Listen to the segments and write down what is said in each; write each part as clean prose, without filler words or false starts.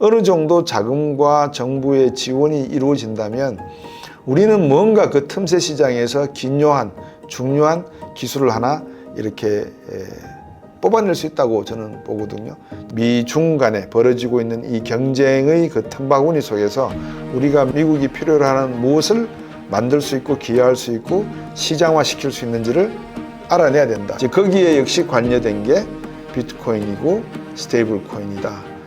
어느 정도 자금과 정부의 지원이 이루어진다면 우리는 뭔가 그 틈새 시장에서 기묘한 중요한 기술을 하나 이렇게 뽑아낼 수 있다고 저는 보거든요. 미중 간에 벌어지고 있는 이 경쟁의 그 틈바구니 속에서 우리가 미국이 필요로 하는 무엇을 만들 수 있고 기여할 수 있고 시장화 시킬 수 있는지를 알아내야 된다. 거기에 역시 관여된 게 비트코인이고 스테이블 코인이다.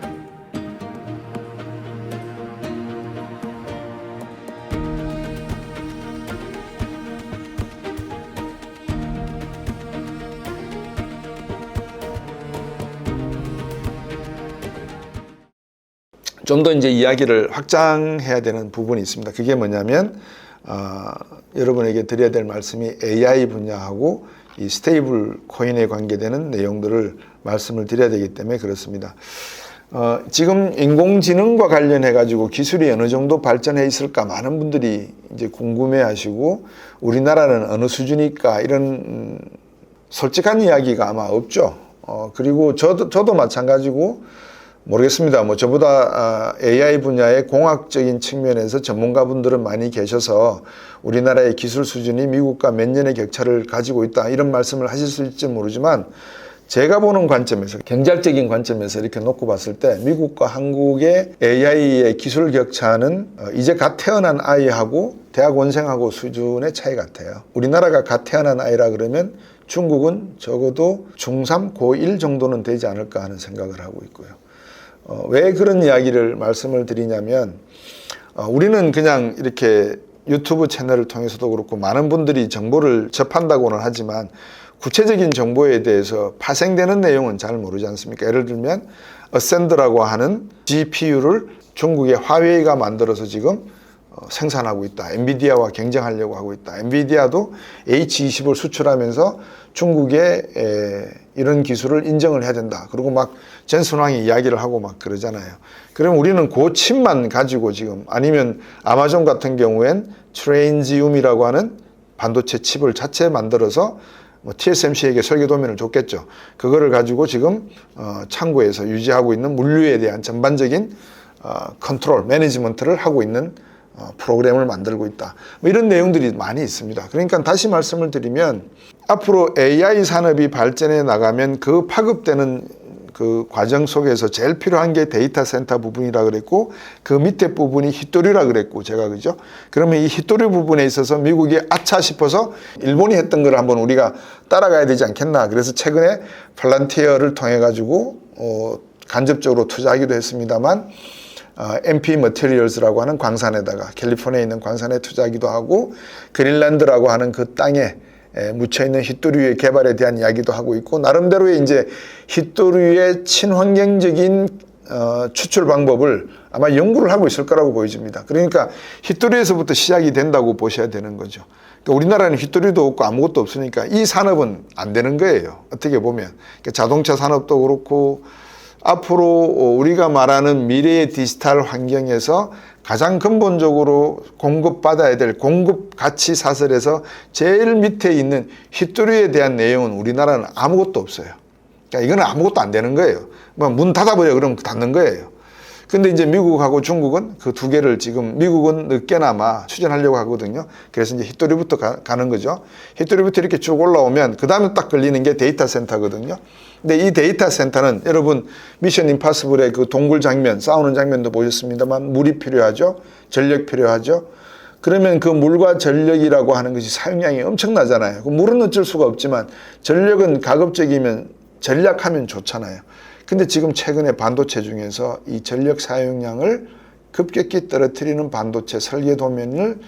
좀 더 이제 이야기를 확장해야 되는 부분이 있습니다. 그게 뭐냐면 여러분에게 드려야 될 말씀이 AI 분야하고 이 스테이블 코인에 관계되는 내용들을 말씀을 드려야 되기 때문에 그렇습니다. 지금 인공지능과 관련해 가지고 기술이 어느 정도 발전해 있을까 많은 분들이 이제 궁금해 하시고 우리나라는 어느 수준일까 이런 솔직한 이야기가 아마 없죠. 그리고 저도 마찬가지고 모르겠습니다. 저보다 AI 분야의 공학적인 측면에서 전문가분들은 많이 계셔서 우리나라의 기술 수준이 미국과 몇 년의 격차를 가지고 있다 이런 말씀을 하실 수 있을지 모르지만 제가 보는 관점에서 경제학적인 관점에서 이렇게 놓고 봤을 때 미국과 한국의 AI의 기술 격차는 이제 갓 태어난 아이하고 대학원생하고 수준의 차이 같아요. 우리나라가 갓 태어난 아이라 그러면 중국은 적어도 중3, 고1 정도는 되지 않을까 하는 생각을 하고 있고요. 왜 그런 이야기를 말씀을 드리냐면 우리는 그냥 이렇게 유튜브 채널을 통해서도 그렇고 많은 분들이 정보를 접한다고는 하지만 구체적인 정보에 대해서 파생되는 내용은 잘 모르지 않습니까? 예를 들면 어센드라고 하는 GPU를 중국의 화웨이가 만들어서 지금 생산하고 있다. 엔비디아와 경쟁하려고 하고 있다. 엔비디아도 H20을 수출하면서 중국에 이런 기술을 인정을 해야 된다. 그리고 막 젠슨 황이 이야기를 하고 막 그러잖아요. 그럼 우리는 그 칩만 가지고 지금 아니면 아마존 같은 경우엔 트레인지움이라고 하는 반도체 칩을 자체 만들어서 TSMC에게 설계 도면을 줬겠죠. 그거를 가지고 지금 창고에서 유지하고 있는 물류에 대한 전반적인 컨트롤, 매니지먼트를 하고 있는 프로그램을 만들고 있다. 이런 내용들이 많이 있습니다. 그러니까 다시 말씀을 드리면 앞으로 AI 산업이 발전해 나가면 그 파급되는 그 과정 속에서 제일 필요한 게 데이터 센터 부분이라 그랬고 그 밑에 부분이 힛도리라 그랬고 제가 그죠? 그러면 이 힛도리 부분에 있어서 미국이 아차 싶어서 일본이 했던 걸 한번 우리가 따라가야 되지 않겠나. 그래서 최근에 팔란티어를 통해 가지고 간접적으로 투자하기도 했습니다만 MP 머티리얼스라고 하는 광산에다가 캘리포니아에 있는 광산에 투자하기도 하고 그린란드라고 하는 그 땅에 묻혀있는 힛도류의 개발에 대한 이야기도 하고 있고 나름대로의 이제 힛도류의 친환경적인 추출 방법을 아마 연구를 하고 있을 거라고 보여집니다. 그러니까 힛도류에서부터 시작이 된다고 보셔야 되는 거죠. 그러니까 우리나라는 힛도류도 없고 아무것도 없으니까 이 산업은 안 되는 거예요. 어떻게 보면 그러니까 자동차 산업도 그렇고 앞으로 우리가 말하는 미래의 디지털 환경에서 가장 근본적으로 공급받아야 될 공급 가치 사슬에서 제일 밑에 있는 힛도류에 대한 내용은 우리나라는 아무것도 없어요. 그러니까 이거는 아무것도 안 되는 거예요. 문 닫아버려 그러면 닫는 거예요. 근데 이제 미국하고 중국은 그 두 개를 지금 미국은 늦게나마 추진하려고 하거든요. 그래서 이제 힛도류부터 가는 거죠. 힛도류부터 이렇게 쭉 올라오면 그 다음에 딱 걸리는 게 데이터 센터거든요. 근데 이 데이터 센터는 여러분 미션 임파서블의 그 동굴 장면, 싸우는 장면도 보셨습니다만 물이 필요하죠. 전력 필요하죠. 그러면 그 물과 전력이라고 하는 것이 사용량이 엄청나잖아요. 그 물은 어쩔 수가 없지만 전력은 가급적이면 전략하면 좋잖아요. 근데 지금 최근에 반도체 중에서 이 전력 사용량을 급격히 떨어뜨리는 반도체 설계 도면을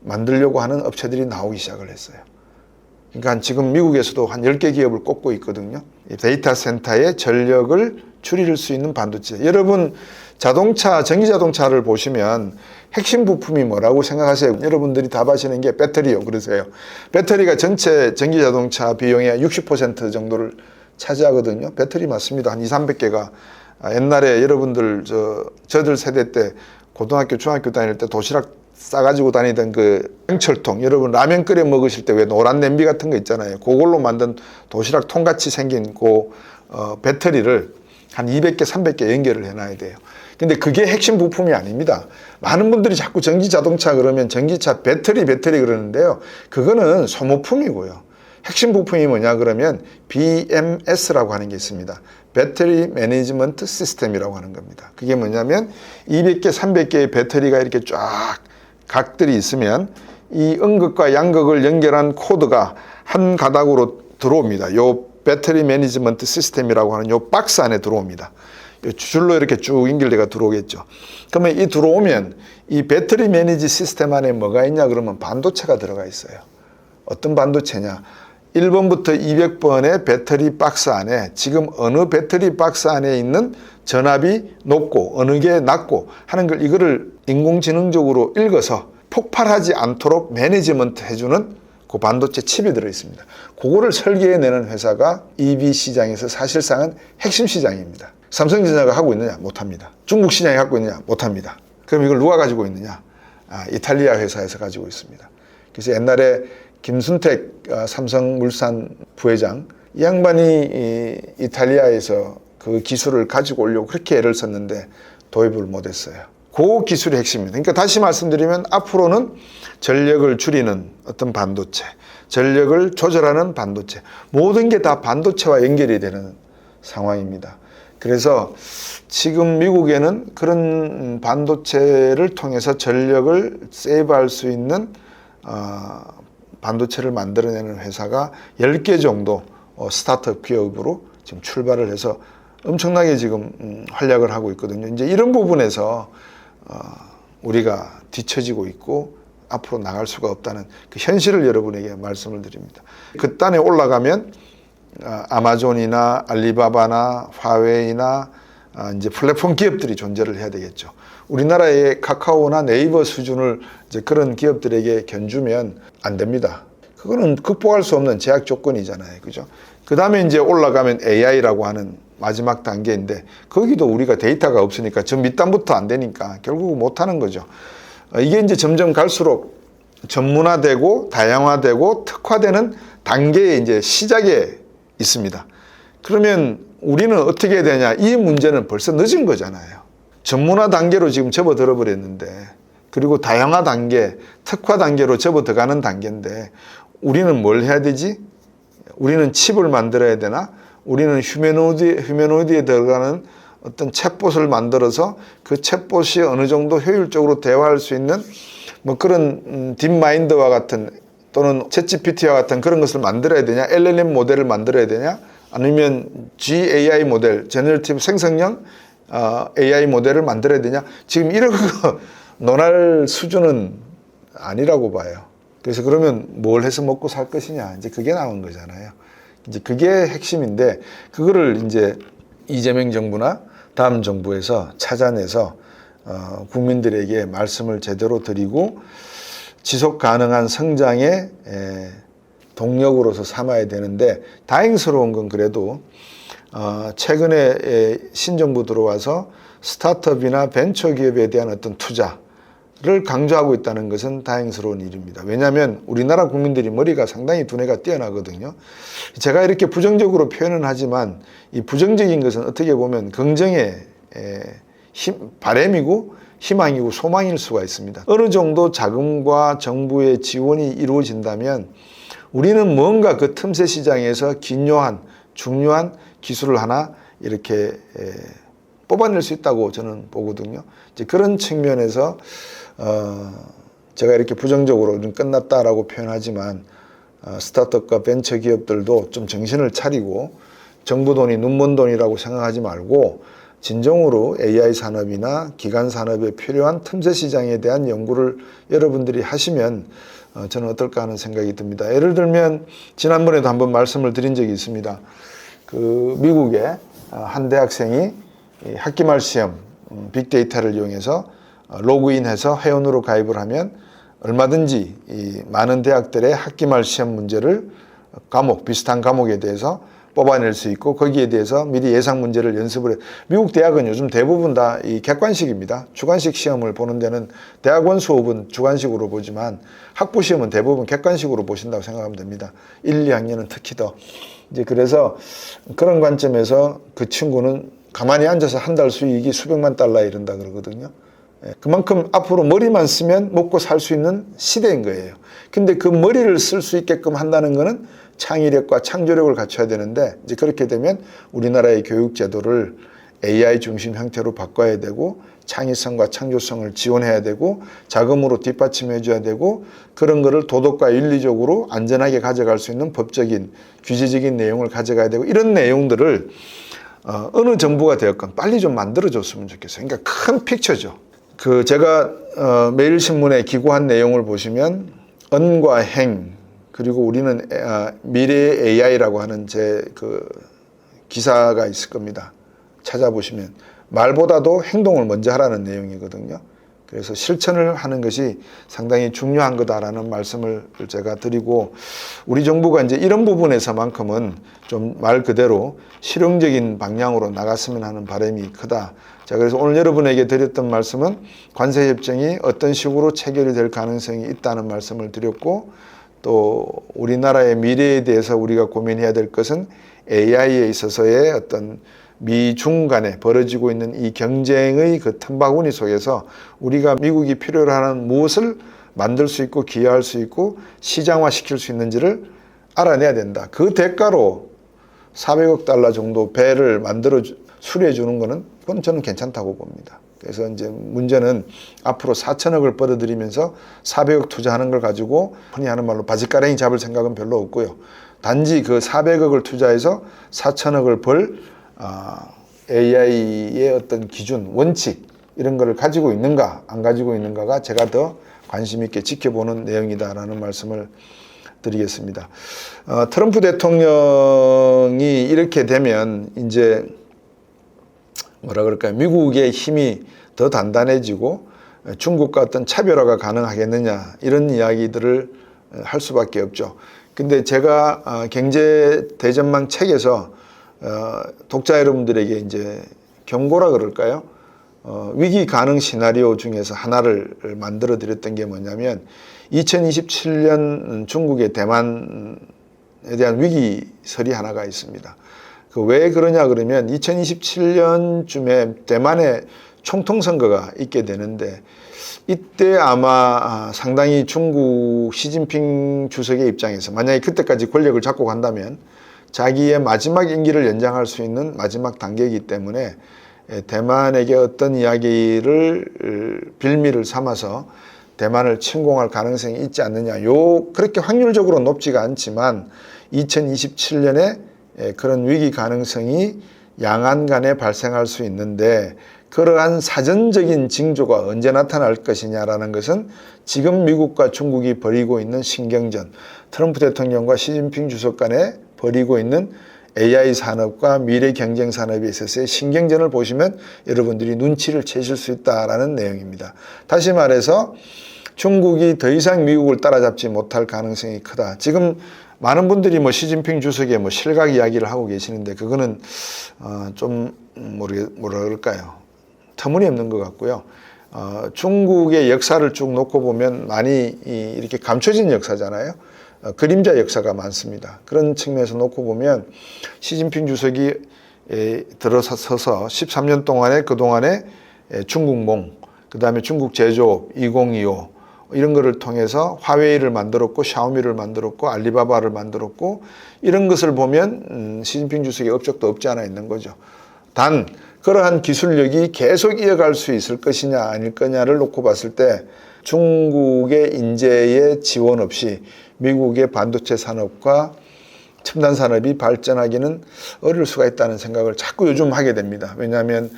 만들려고 하는 업체들이 나오기 시작을 했어요. 그러니까 지금 미국에서도 한 10개 기업을 꼽고 있거든요. 데이터 센터의 전력을 줄일 수 있는 반도체. 여러분 자동차, 전기자동차를 보시면 핵심 부품이 뭐라고 생각하세요? 여러분들이 답하시는 게 배터리요. 그러세요. 배터리가 전체 전기자동차 비용의 60% 정도를 차지하거든요. 배터리 맞습니다. 한 200~300개가 옛날에 여러분들 저들 세대 때 고등학교, 중학교 다닐 때 도시락 싸가지고 다니던 그 병철통, 여러분 라면 끓여 먹으실 때 왜 노란 냄비 같은 거 있잖아요. 그걸로 만든 도시락 통같이 생긴 그 배터리를 한 200개, 300개 연결을 해놔야 돼요. 근데 그게 핵심 부품이 아닙니다. 많은 분들이 자꾸 전기 자동차 그러면 전기차 배터리 그러는데요. 그거는 소모품이고요. 핵심 부품이 뭐냐 그러면 BMS라고 하는 게 있습니다. 배터리 매니지먼트 시스템이라고 하는 겁니다. 그게 뭐냐면 200개, 300개의 배터리가 이렇게 쫙 각들이 있으면 이 음극과 양극을 연결한 코드가 한 가닥으로 들어옵니다. 요 배터리 매니지먼트 시스템이라고 하는 요 박스 안에 들어옵니다. 요 줄로 이렇게 쭉 연결돼가 들어오겠죠. 그러면 이 들어오면 이 배터리 매니지 시스템 안에 뭐가 있냐 그러면 반도체가 들어가 있어요. 어떤 반도체냐? 1번부터 200번의 배터리 박스 안에 지금 어느 배터리 박스 안에 있는 전압이 높고 어느 게 낮고 하는 걸 이거를 인공지능적으로 읽어서 폭발하지 않도록 매니지먼트 해주는 그 반도체 칩이 들어있습니다. 그거를 설계해내는 회사가 EV 시장에서 사실상은 핵심 시장입니다. 삼성전자가 하고 있느냐? 못합니다. 중국 시장이 갖고 있느냐? 못합니다. 그럼 이걸 누가 가지고 있느냐? 이탈리아 회사에서 가지고 있습니다. 그래서 옛날에 김순택 삼성물산 부회장 이 양반이 이탈리아에서 그 기술을 가지고 오려고 그렇게 애를 썼는데 도입을 못했어요. 그 기술이 핵심입니다. 그러니까 다시 말씀드리면 앞으로는 전력을 줄이는 어떤 반도체, 전력을 조절하는 반도체, 모든 게 다 반도체와 연결이 되는 상황입니다. 그래서 지금 미국에는 그런 반도체를 통해서 전력을 세이브할 수 있는 반도체를 만들어내는 회사가 10개 정도 스타트업 기업으로 지금 출발을 해서 엄청나게 지금 활약을 하고 있거든요. 이제 이런 부분에서 우리가 뒤처지고 있고 앞으로 나갈 수가 없다는 그 현실을 여러분에게 말씀을 드립니다. 그 단에 올라가면 아마존이나 알리바바나 화웨이나 이제 플랫폼 기업들이 존재를 해야 되겠죠. 우리나라의 카카오나 네이버 수준을 이제 그런 기업들에게 견주면 안 됩니다. 그거는 극복할 수 없는 제약 조건이잖아요. 그죠? 그 다음에 이제 올라가면 AI라고 하는 마지막 단계인데 거기도 우리가 데이터가 없으니까 저 밑단부터 안 되니까 결국 못 하는 거죠. 이게 이제 점점 갈수록 전문화되고 다양화되고 특화되는 단계에 이제 시작에 있습니다. 그러면 우리는 어떻게 해야 되냐? 이 문제는 벌써 늦은 거잖아요. 전문화 단계로 지금 접어들어 버렸는데 그리고 다양화 단계, 특화 단계로 접어들어가는 단계인데 우리는 뭘 해야 되지? 우리는 칩을 만들어야 되나? 우리는 휴머노이드에 들어가는 어떤 챗봇을 만들어서 그 챗봇이 어느 정도 효율적으로 대화할 수 있는 뭐 그런 딥마인드와 같은 또는 챗GPT와 같은 그런 것을 만들어야 되냐? LLM 모델을 만들어야 되냐? 아니면 GAI 모델, 제너러티브 생성형 AI 모델을 만들어야 되냐? 지금 이런 거 논할 수준은 아니라고 봐요. 그래서 그러면 뭘 해서 먹고 살 것이냐? 이제 그게 나온 거잖아요. 이제 그게 핵심인데 그거를 이제 이재명 정부나 다음 정부에서 찾아내서 국민들에게 말씀을 제대로 드리고 지속 가능한 성장의 동력으로서 삼아야 되는데 다행스러운 건 그래도 최근에 신정부 들어와서 스타트업이나 벤처기업에 대한 어떤 투자를 강조하고 있다는 것은 다행스러운 일입니다. 왜냐하면 우리나라 국민들이 머리가 상당히 두뇌가 뛰어나거든요. 제가 이렇게 부정적으로 표현은 하지만 이 부정적인 것은 어떻게 보면 긍정의 바람이고 희망이고 소망일 수가 있습니다. 어느 정도 자금과 정부의 지원이 이루어진다면 우리는 뭔가 그 틈새 시장에서 기묘한 중요한 기술을 하나 이렇게 뽑아낼 수 있다고 저는 보거든요. 이제 그런 측면에서 제가 이렇게 부정적으로 좀 끝났다라고 표현하지만 스타트업과 벤처 기업들도 좀 정신을 차리고 정부 돈이 눈먼 돈이라고 생각하지 말고 진정으로 AI 산업이나 기간 산업에 필요한 틈새 시장에 대한 연구를 여러분들이 하시면 저는 어떨까 하는 생각이 듭니다. 예를 들면 지난번에도 한번 말씀을 드린 적이 있습니다. 그 미국의 한 대학생이 학기말 시험 빅데이터를 이용해서 로그인해서 회원으로 가입을 하면 얼마든지 이 많은 대학들의 학기말 시험 문제를 비슷한 과목에 대해서 뽑아낼 수 있고 거기에 대해서 미리 예상 문제를 연습을 해. 미국 대학은 요즘 대부분 다 이 객관식입니다. 주관식 시험을 보는 데는 대학원 수업은 주관식으로 보지만 학부 시험은 대부분 객관식으로 보신다고 생각하면 됩니다. 1, 2학년은 특히 더. 이제 그래서 그런 관점에서 그 친구는 가만히 앉아서 한 달 수익이 수백만 달러 이른다 그러거든요. 그만큼 앞으로 머리만 쓰면 먹고 살 수 있는 시대인 거예요. 근데 그 머리를 쓸 수 있게끔 한다는 거는 창의력과 창조력을 갖춰야 되는데, 이제 그렇게 되면 우리나라의 교육 제도를 AI 중심 형태로 바꿔야 되고, 창의성과 창조성을 지원해야 되고, 자금으로 뒷받침해 줘야 되고, 그런 거를 도덕과 윤리적으로 안전하게 가져갈 수 있는 법적인 규제적인 내용을 가져가야 되고, 이런 내용들을 어느 정부가 되었건 빨리 좀 만들어줬으면 좋겠어요. 그러니까 큰 픽처죠. 제가 매일신문에 기고한 내용을 보시면 언과 행, 그리고 우리는 미래의 AI라고 하는 제 기사가 있을 겁니다. 찾아보시면 말보다도 행동을 먼저 하라는 내용이거든요. 그래서 실천을 하는 것이 상당히 중요한 거다라는 말씀을 제가 드리고, 우리 정부가 이제 이런 부분에서만큼은 좀 말 그대로 실용적인 방향으로 나갔으면 하는 바람이 크다. 자, 그래서 오늘 여러분에게 드렸던 말씀은 관세협정이 어떤 식으로 체결이 될 가능성이 있다는 말씀을 드렸고, 또 우리나라의 미래에 대해서 우리가 고민해야 될 것은 AI에 있어서의 어떤 미중 간에 벌어지고 있는 이 경쟁의 그 틈바구니 속에서 우리가 미국이 필요로 하는 무엇을 만들 수 있고 기여할 수 있고 시장화시킬 수 있는지를 알아내야 된다. 그 대가로 400억 달러 정도 배를 만들어 수리해 주는 거는 그건 저는 괜찮다고 봅니다. 그래서 이제 문제는 앞으로 4천억을 벌어들이면서 400억 투자하는 걸 가지고 흔히 하는 말로 바지가랭이 잡을 생각은 별로 없고요. 단지 그 400억을 투자해서 4천억을 벌 AI의 어떤 기준, 원칙 이런 거를 가지고 있는가 안 가지고 있는가가 제가 더 관심 있게 지켜보는 내용이다라는 말씀을 드리겠습니다. 트럼프 대통령이 이렇게 되면 이제 뭐라 그럴까요? 미국의 힘이 더 단단해지고 중국과 어떤 차별화가 가능하겠느냐 이런 이야기들을 할 수밖에 없죠. 근데 제가 경제 대전망 책에서 독자 여러분들에게 이제 경고라 그럴까요? 위기 가능 시나리오 중에서 하나를 만들어 드렸던 게 뭐냐면 2027년 중국의 대만에 대한 위기설이 하나가 있습니다. 왜 그러냐 그러면 2027년쯤에 대만에 총통선거가 있게 되는데, 이때 아마 상당히 중국 시진핑 주석의 입장에서 만약에 그때까지 권력을 잡고 간다면 자기의 마지막 임기를 연장할 수 있는 마지막 단계이기 때문에 대만에게 어떤 이야기를 빌미를 삼아서 대만을 침공할 가능성이 있지 않느냐. 그렇게 확률적으로 높지가 않지만 2027년에 그런 위기 가능성이 양안 간에 발생할 수 있는데, 그러한 사전적인 징조가 언제 나타날 것이냐라는 것은 지금 미국과 중국이 벌이고 있는 신경전, 트럼프 대통령과 시진핑 주석 간에 벌이고 있는 AI 산업과 미래 경쟁 산업에 있어서의 신경전을 보시면 여러분들이 눈치를 채실 수 있다라는 내용입니다. 다시 말해서 중국이 더 이상 미국을 따라잡지 못할 가능성이 크다. 지금 많은 분들이 시진핑 주석의 실각 이야기를 하고 계시는데, 그거는 좀 뭐라 그럴까요? 터무니없는 것 같고요. 중국의 역사를 쭉 놓고 보면 많이 이렇게 감춰진 역사잖아요. 그림자 역사가 많습니다. 그런 측면에서 놓고 보면 시진핑 주석이 들어서서 13년 동안에 그동안에 중국몽, 그 다음에 중국 제조업 2025 이런 거를 통해서 화웨이를 만들었고, 샤오미를 만들었고, 알리바바를 만들었고, 이런 것을 보면 시진핑 주석의 업적도 없지 않아 있는 거죠. 단 그러한 기술력이 계속 이어갈 수 있을 것이냐 아닐 거냐를 놓고 봤을 때 중국의 인재의 지원 없이 미국의 반도체 산업과 첨단 산업이 발전하기는 어려울 수가 있다는 생각을 자꾸 요즘 하게 됩니다. 왜냐하면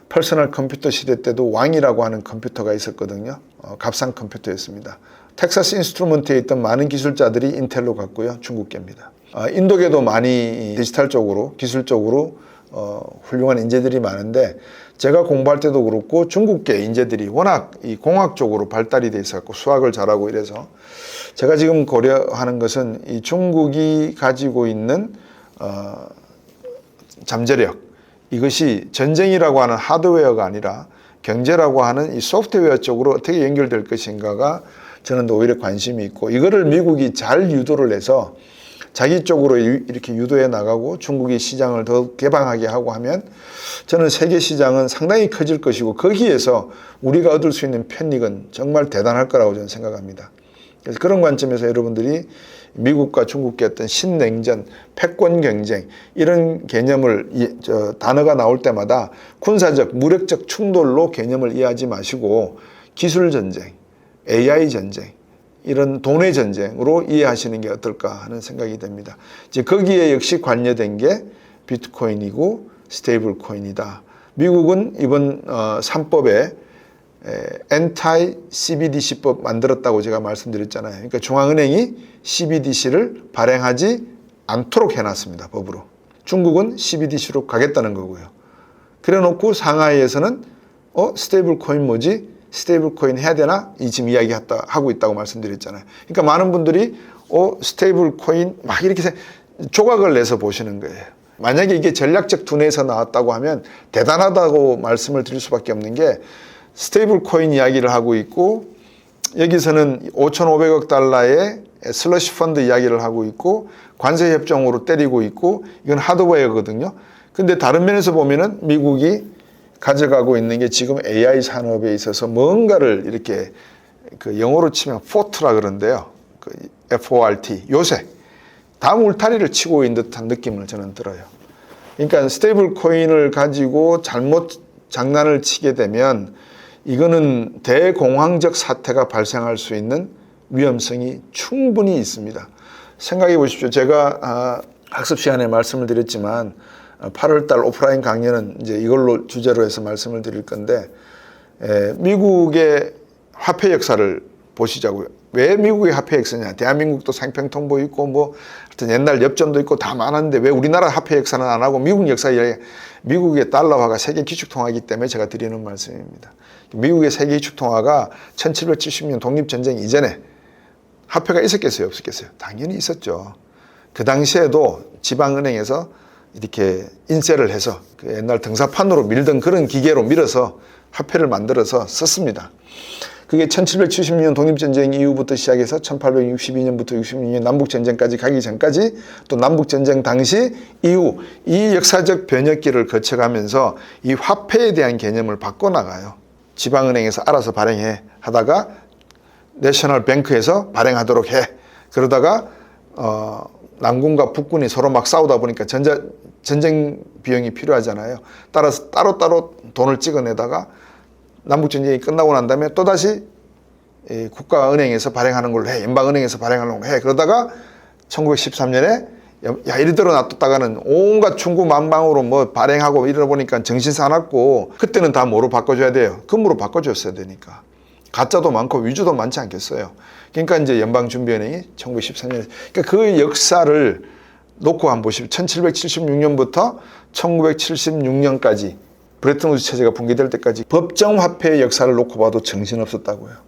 퍼스널 컴퓨터 시대 때도 왕이라고 하는 컴퓨터가 있었거든요. 값싼 컴퓨터였습니다. 텍사스 인스트루먼트에 있던 많은 기술자들이 인텔로 갔고요. 중국계입니다. 인도계도 많이 디지털 쪽으로, 기술적으로 훌륭한 인재들이 많은데, 제가 공부할 때도 그렇고 중국계 인재들이 워낙 이 공학 쪽으로 발달이 돼 있었고 수학을 잘하고 이래서, 제가 지금 고려하는 것은 이 중국이 가지고 있는 잠재력, 이것이 전쟁이라고 하는 하드웨어가 아니라 경제라고 하는 이 소프트웨어 쪽으로 어떻게 연결될 것인가가 저는 오히려 관심이 있고, 이거를 미국이 잘 유도를 해서 자기 쪽으로 이렇게 유도해 나가고 중국이 시장을 더 개방하게 하고 하면 저는 세계 시장은 상당히 커질 것이고 거기에서 우리가 얻을 수 있는 편익은 정말 대단할 거라고 저는 생각합니다. 그래서 그런 관점에서 여러분들이 미국과 중국의 어떤 신냉전, 패권 경쟁 이런 개념을 단어가 나올 때마다 군사적, 무력적 충돌로 개념을 이해하지 마시고 기술 전쟁, AI 전쟁 이런 돈의 전쟁으로 이해하시는 게 어떨까 하는 생각이 됩니다. 이제 거기에 역시 관여된 게 비트코인이고 스테이블 코인이다. 미국은 이번 3법에 엔타이 CBDC법 만들었다고 제가 말씀드렸잖아요. 그러니까 중앙은행이 CBDC를 발행하지 않도록 해놨습니다. 법으로. 중국은 CBDC로 가겠다는 거고요. 그래놓고 상하이에서는 스테이블 코인 뭐지? 스테이블 코인 해야 되나? 지금 이야기하고 있다고 말씀드렸잖아요. 그러니까 많은 분들이 스테이블 코인 막 이렇게 조각을 내서 보시는 거예요. 만약에 이게 전략적 두뇌에서 나왔다고 하면 대단하다고 말씀을 드릴 수밖에 없는 게 스테이블 코인 이야기를 하고 있고 여기서는 5,500억 달러의 슬러시 펀드 이야기를 하고 있고 관세 협정으로 때리고 있고 이건 하드웨어거든요. 근데 다른 면에서 보면은 미국이 가져가고 있는 게 지금 AI 산업에 있어서 뭔가를 이렇게 그 영어로 치면 포트라 그러는데요. 그 FORT 요새 다음 울타리를 치고 있는 듯한 느낌을 저는 들어요. 그러니까 스테이블 코인을 가지고 잘못 장난을 치게 되면 이거는 대공황적 사태가 발생할 수 있는 위험성이 충분히 있습니다. 생각해 보십시오. 제가 학습 시간에 말씀을 드렸지만 8월달 오프라인 강연은 이제 이걸로 주제로 해서 말씀을 드릴 건데 미국의 화폐 역사를 보시자고요. 왜 미국의 화폐 역사냐? 대한민국도 상평통보 있고 뭐 하여튼 옛날 엽전도 있고 다 많았는데 왜 우리나라 화폐 역사는 안 하고 미국 역사 이야기? 미국의 달러화가 세계 기축통화이기 때문에 제가 드리는 말씀입니다. 미국의 세계 기축통화가 1770년 독립전쟁 이전에 화폐가 있었겠어요? 없었겠어요? 당연히 있었죠. 그 당시에도 지방은행에서 이렇게 인쇄를 해서 그 옛날 등사판으로 밀던 그런 기계로 밀어서 화폐를 만들어서 썼습니다. 그게 1770년 독립전쟁 이후부터 시작해서 1862년부터 66년 남북전쟁까지 가기 전까지 또 남북전쟁 당시 이후 이 역사적 변혁기를 거쳐가면서 이 화폐에 대한 개념을 바꿔나가요. 지방은행에서 알아서 발행해 하다가 내셔널 뱅크에서 발행하도록 해. 그러다가 남군과 북군이 서로 막 싸우다 보니까 전쟁 비용이 필요하잖아요. 따라서 따로따로 돈을 찍어내다가 남북전쟁이 끝나고 난 다음에 또다시 국가은행에서 발행하는 걸로 해. 연방은행에서 발행하는 걸로 해. 그러다가 1913년에 야 이리들어 놔뒀다가는 온갖 충구만방으로 뭐 발행하고 이러다 보니까 정신 사납고 그때는 다 뭐로 바꿔줘야 돼요? 금으로 바꿔줬어야 되니까. 가짜도 많고 위주도 많지 않겠어요. 그러니까 이제 연방준비은행이 1913년에 그러니까 그 역사를 놓고 한번 보십시오. 1776년부터 1976년까지 브레튼 우드 체제가 붕괴될 때까지 법정 화폐의 역사를 놓고 봐도 정신없었다고요.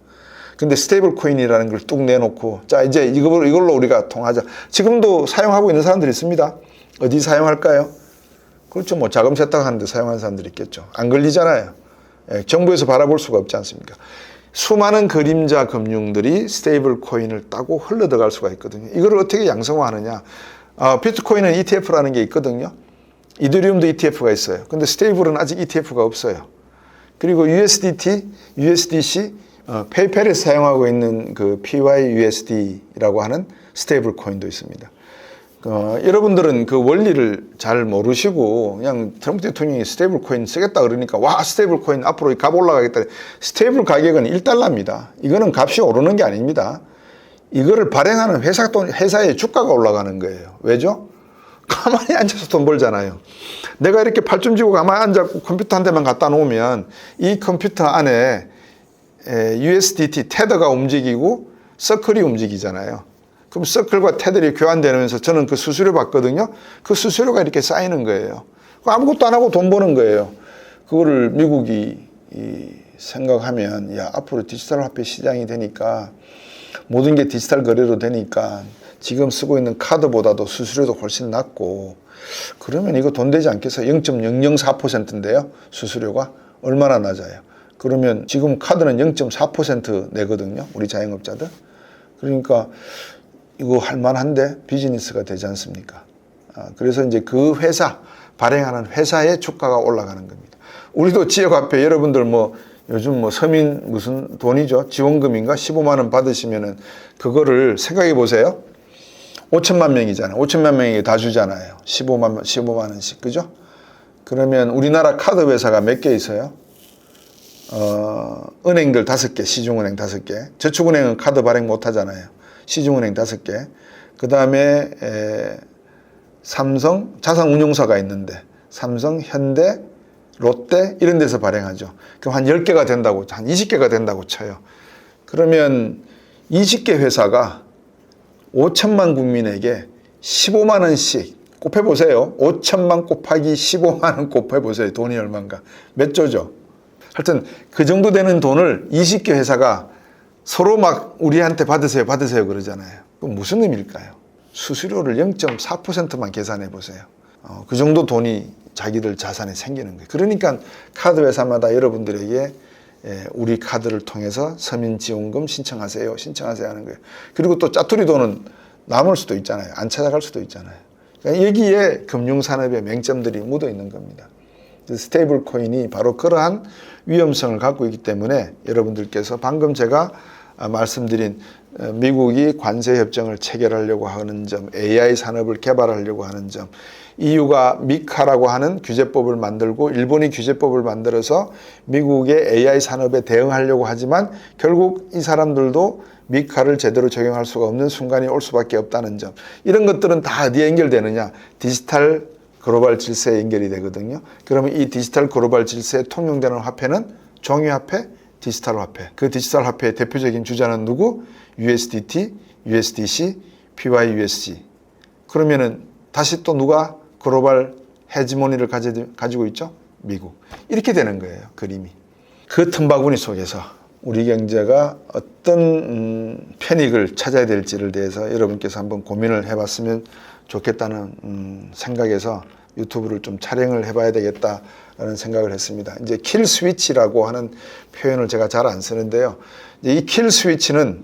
근데 스테이블 코인이라는 걸 뚝 내놓고 자 이제 이걸로 우리가 통하자. 지금도 사용하고 있는 사람들이 있습니다. 어디 사용할까요? 그렇죠. 뭐 자금 세탁하는 데 사용하는 사람들이 있겠죠. 안 걸리잖아요. 정부에서 바라볼 수가 없지 않습니까? 수많은 그림자 금융들이 스테이블 코인을 따고 흘러들어갈 수가 있거든요. 이걸 어떻게 양성화하느냐. 비트코인은 ETF라는 게 있거든요. 이더리움도 ETF가 있어요. 근데 스테이블은 아직 ETF가 없어요. 그리고 USDT, USDC, 페이팔에서 사용하고 있는 그 PYUSD라고 하는 스테이블 코인도 있습니다. 여러분들은 그 원리를 잘 모르시고 그냥 트럼프 대통령이 스테이블 코인 쓰겠다 그러니까 와 스테이블 코인 앞으로 값 올라가겠다. 스테이블 가격은 1달러입니다. 이거는 값이 오르는 게 아닙니다. 이거를 발행하는 회사의 주가가 올라가는 거예요. 왜죠? 가만히 앉아서 돈 벌잖아요. 내가 이렇게 팔 좀 쥐고 가만히 앉았고 컴퓨터 한 대만 갖다 놓으면 이 컴퓨터 안에 USDT 테더가 움직이고 서클이 움직이잖아요. 그럼 서클과 테들이 교환되면서 저는 그 수수료 받거든요. 그 수수료가 이렇게 쌓이는 거예요. 아무것도 안 하고 돈 버는 거예요. 그거를 미국이 생각하면 야 앞으로 디지털 화폐 시장이 되니까 모든 게 디지털 거래로 되니까 지금 쓰고 있는 카드보다도 수수료도 훨씬 낮고 그러면 이거 돈 되지 않겠어요? 0.004%인데요. 수수료가 얼마나 낮아요? 그러면 지금 카드는 0.4% 내거든요. 우리 자영업자들. 그러니까 이거 할만한데 비즈니스가 되지 않습니까? 그래서 이제 그 회사, 발행하는 회사의 주가가 올라가는 겁니다. 우리도 지역화폐 여러분들 뭐 요즘 뭐 서민 무슨 돈이죠? 지원금인가? 15만 원 받으시면은 그거를 생각해 보세요. 5천만 명이잖아요. 5천만 명에게 다 주잖아요. 15만 원씩. 그죠? 그러면 우리나라 카드 회사가 몇 개 있어요? 은행들 5개, 시중은행 5개. 저축은행은 카드 발행 못 하잖아요. 시중은행 5개. 그 다음에 삼성, 자산운용사가 있는데 삼성, 현대, 롯데 이런 데서 발행하죠. 그럼 한 10개가 된다고, 한 20개가 된다고 쳐요. 그러면 20개 회사가 5천만 국민에게 15만 원씩 곱해보세요. 5천만 곱하기 15만 원 곱해보세요. 돈이 얼마인가. 몇 조죠? 하여튼 그 정도 되는 돈을 20개 회사가 서로 막 우리한테 받으세요 그러잖아요. 그럼 무슨 의미일까요? 수수료를 0.4%만 계산해 보세요. 그 정도 돈이 자기들 자산에 생기는 거예요. 그러니까 카드 회사마다 여러분들에게 우리 카드를 통해서 서민지원금 신청하세요 하는 거예요. 그리고 또 짜투리 돈은 남을 수도 있잖아요. 안 찾아갈 수도 있잖아요. 그러니까 여기에 금융산업의 맹점들이 묻어 있는 겁니다. 스테이블 코인이 바로 그러한 위험성을 갖고 있기 때문에 여러분들께서 방금 제가 말씀드린 미국이 관세 협정을 체결하려고 하는 점, AI 산업을 개발하려고 하는 점, EU가 미카라고 하는 규제법을 만들고 일본이 규제법을 만들어서 미국의 AI 산업에 대응하려고 하지만 결국 이 사람들도 미카를 제대로 적용할 수가 없는 순간이 올 수밖에 없다는 점, 이런 것들은 다 어디에 연결되느냐? 디지털 글로벌 질서에 연결이 되거든요. 그러면 이 디지털 글로벌 질서에 통용되는 화폐는 종이화폐, 디지털 화폐. 그 디지털 화폐의 대표적인 주자는 누구? USDT, USDC, PYUSD. 그러면은 다시 또 누가 글로벌 헤지모니를 가지고 있죠? 미국. 이렇게 되는 거예요, 그림이. 그 틈바구니 속에서 우리 경제가 어떤 편익을 찾아야 될지를 대해서 여러분께서 한번 고민을 해봤으면 좋겠다는 생각에서 유튜브를 좀 촬영을 해봐야 되겠다라는 생각을 했습니다. 이제 킬 스위치라고 하는 표현을 제가 잘 안 쓰는데요. 이 킬 스위치는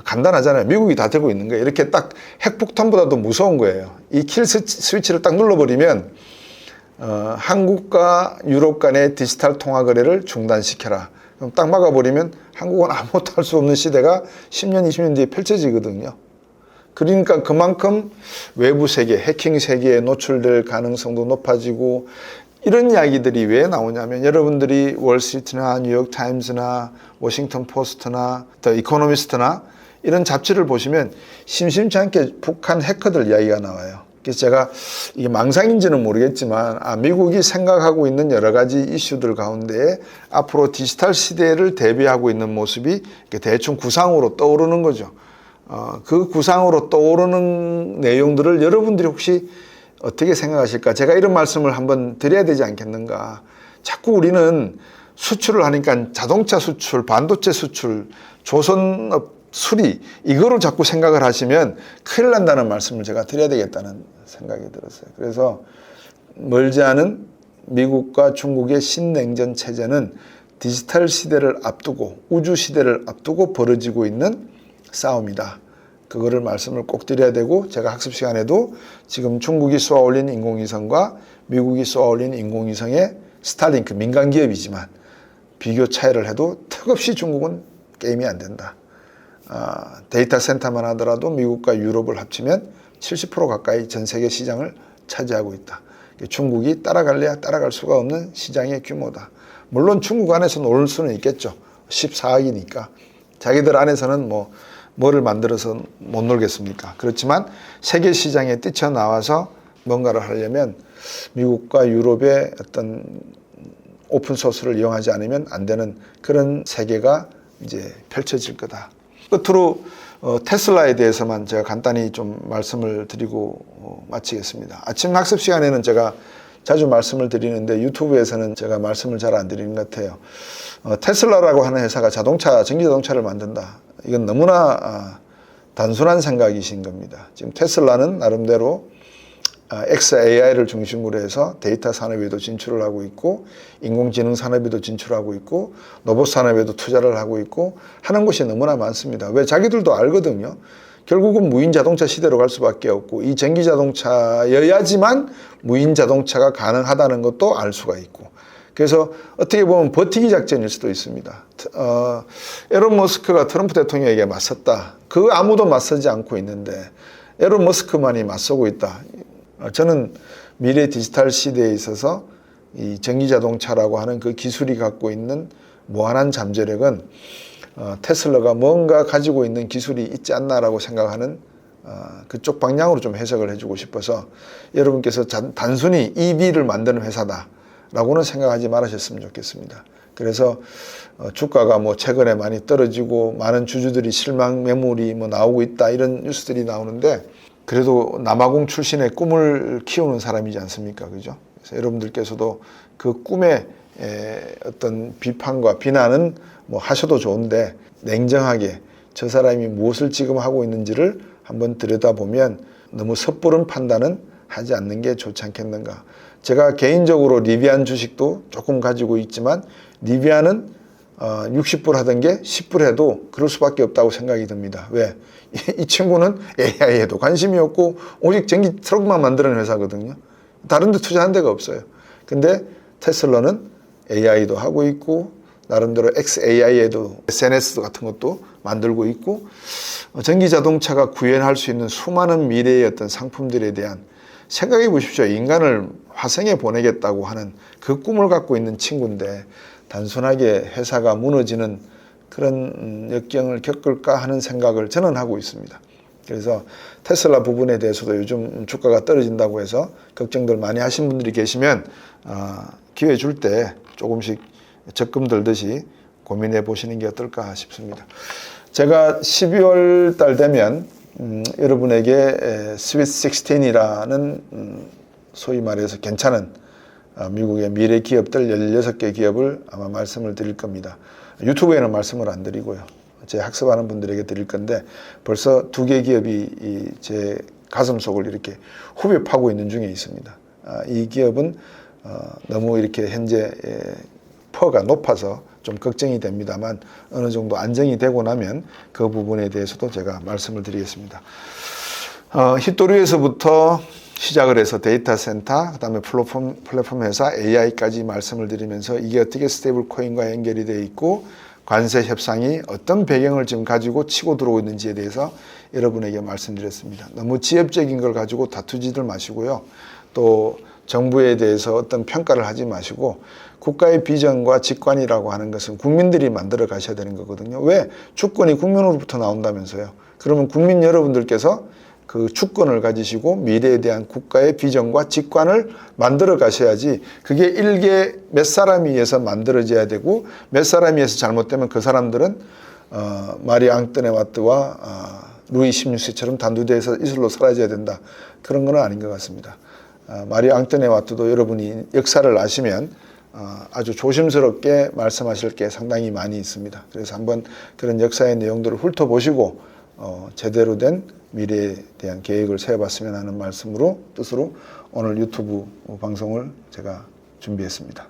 간단하잖아요. 미국이 다 들고 있는 거예요. 이렇게 딱 핵폭탄보다도 무서운 거예요. 이 킬 스위치를 딱 눌러버리면 한국과 유럽 간의 디지털 통화 거래를 중단시켜라. 그럼 딱 막아버리면 한국은 아무것도 할 수 없는 시대가 10년, 20년 뒤에 펼쳐지거든요. 그러니까 그만큼 외부 세계, 해킹 세계에 노출될 가능성도 높아지고, 이런 이야기들이 왜 나오냐면 여러분들이 월스트리트나 뉴욕타임스나 워싱턴 포스트나 더 이코노미스트나 이런 잡지를 보시면 심심치 않게 북한 해커들 이야기가 나와요. 그래서 제가 이게 망상인지는 모르겠지만 미국이 생각하고 있는 여러 가지 이슈들 가운데 앞으로 디지털 시대를 대비하고 있는 모습이 대충 구상으로 떠오르는 거죠. 그 구상으로 떠오르는 내용들을 여러분들이 혹시 어떻게 생각하실까? 제가 이런 말씀을 한번 드려야 되지 않겠는가? 자꾸 우리는 수출을 하니까 자동차 수출, 반도체 수출, 조선업 수리, 이거로 자꾸 생각을 하시면 큰일 난다는 말씀을 제가 드려야 되겠다는 생각이 들었어요. 그래서 멀지 않은 미국과 중국의 신냉전 체제는 디지털 시대를 앞두고, 우주 시대를 앞두고 벌어지고 있는 싸움이다. 그거를 말씀을 꼭 드려야 되고, 제가 학습 시간에도 지금 중국이 쏘아 올린 인공위성과 미국이 쏘아 올린 인공위성의 스타링크, 민간 기업이지만 비교 차이를 해도 턱없이 중국은 게임이 안 된다. 데이터 센터만 하더라도 미국과 유럽을 합치면 70% 가까이 전 세계 시장을 차지하고 있다. 중국이 따라갈래야 따라갈 수가 없는 시장의 규모다. 물론 중국 안에서 놀 수는 있겠죠. 14억이니까. 자기들 안에서는 뭐를 만들어서 못 놀겠습니까? 그렇지만 세계 시장에 뛰쳐나와서 뭔가를 하려면 미국과 유럽의 어떤 오픈소스를 이용하지 않으면 안 되는 그런 세계가 이제 펼쳐질 거다. 끝으로 테슬라에 대해서만 제가 간단히 좀 말씀을 드리고 마치겠습니다. 아침 학습 시간에는 제가 자주 말씀을 드리는데 유튜브에서는 제가 말씀을 잘 안 드리는 것 같아요. 테슬라라고 하는 회사가 전기자동차를 만든다. 이건 너무나 단순한 생각이신 겁니다. 지금 테슬라는 나름대로 XAI를 중심으로 해서 데이터 산업에도 진출을 하고 있고, 인공지능 산업에도 진출하고 있고, 로봇 산업에도 투자를 하고 있고 하는 곳이 너무나 많습니다. 왜? 자기들도 알거든요. 결국은 무인 자동차 시대로 갈 수밖에 없고 이 전기 자동차여야지만 무인 자동차가 가능하다는 것도 알 수가 있고 그래서 어떻게 보면 버티기 작전일 수도 있습니다. 에론 머스크가 트럼프 대통령에게 맞섰다. 그 아무도 맞서지 않고 있는데 에론 머스크만이 맞서고 있다. 저는 미래 디지털 시대에 있어서 이 전기 자동차라고 하는 그 기술이 갖고 있는 무한한 잠재력은 테슬라가 뭔가 가지고 있는 기술이 있지 않나라고 생각하는 그쪽 방향으로 좀 해석을 해주고 싶어서 여러분께서 단순히 EV를 만드는 회사다라고는 생각하지 말으셨으면 좋겠습니다. 그래서 주가가 뭐 최근에 많이 떨어지고 많은 주주들이 실망 매물이 뭐 나오고 있다 이런 뉴스들이 나오는데 그래도 남아공 출신의 꿈을 키우는 사람이지 않습니까? 그죠? 그래서 여러분들께서도 그 꿈의 어떤 비판과 비난은 뭐 하셔도 좋은데 냉정하게 저 사람이 무엇을 지금 하고 있는지를 한번 들여다보면 너무 섣부른 판단은 하지 않는 게 좋지 않겠는가. 제가 개인적으로 리비안 주식도 조금 가지고 있지만 리비안은 60불 하던 게 10불 해도 그럴 수밖에 없다고 생각이 듭니다. 왜? 이 친구는 AI에도 관심이 없고 오직 전기 트럭만 만드는 회사거든요. 다른 데 투자한 데가 없어요. 근데 테슬라는 AI도 하고 있고 나름대로 XAI에도 SNS 같은 것도 만들고 있고 전기 자동차가 구현할 수 있는 수많은 미래의 어떤 상품들에 대한 생각해 보십시오. 인간을 화성에 보내겠다고 하는 그 꿈을 갖고 있는 친구인데 단순하게 회사가 무너지는 그런 역경을 겪을까 하는 생각을 저는 하고 있습니다. 그래서 테슬라 부분에 대해서도 요즘 주가가 떨어진다고 해서 걱정들 많이 하신 분들이 계시면 기회 줄 때 조금씩 적금 들듯이 고민해 보시는 게 어떨까 싶습니다. 제가 12월 달 되면 여러분에게 스윗 16이라는 소위 말해서 괜찮은 미국의 미래 기업들 16개 기업을 아마 말씀을 드릴 겁니다. 유튜브에는 말씀을 안 드리고요. 제 학습하는 분들에게 드릴 건데 벌써 2개 기업이 제 가슴속을 이렇게 후벼 파고 있는 중에 있습니다. 이 기업은 너무 이렇게 현재 퍼가 높아서 좀 걱정이 됩니다만 어느 정도 안정이 되고 나면 그 부분에 대해서도 제가 말씀을 드리겠습니다. 힛도리에서부터 시작을 해서 데이터 센터, 그다음에 플랫폼 회사, AI까지 말씀을 드리면서 이게 어떻게 스테이블 코인과 연결이 되어 있고 관세 협상이 어떤 배경을 지금 가지고 치고 들어오고 있는지에 대해서 여러분에게 말씀드렸습니다. 너무 지엽적인 걸 가지고 다투지들 마시고요. 또 정부에 대해서 어떤 평가를 하지 마시고 국가의 비전과 직관이라고 하는 것은 국민들이 만들어 가셔야 되는 거거든요. 왜? 주권이 국민으로부터 나온다면서요. 그러면 국민 여러분들께서 그 주권을 가지시고 미래에 대한 국가의 비전과 직관을 만들어 가셔야지 그게 일개 몇 사람에 의해서 만들어져야 되고 몇 사람에 의해서 잘못되면 그 사람들은 마리 앙뜨네와트와 루이 16세처럼 단두대에서 이슬로 사라져야 된다. 그런 건 아닌 것 같습니다. 마리 앙뜨네와트도 여러분이 역사를 아시면 아주 조심스럽게 말씀하실 게 상당히 많이 있습니다. 그래서 한번 그런 역사의 내용들을 훑어보시고 제대로 된 미래에 대한 계획을 세워봤으면 하는 말씀으로 뜻으로 오늘 유튜브 방송을 제가 준비했습니다.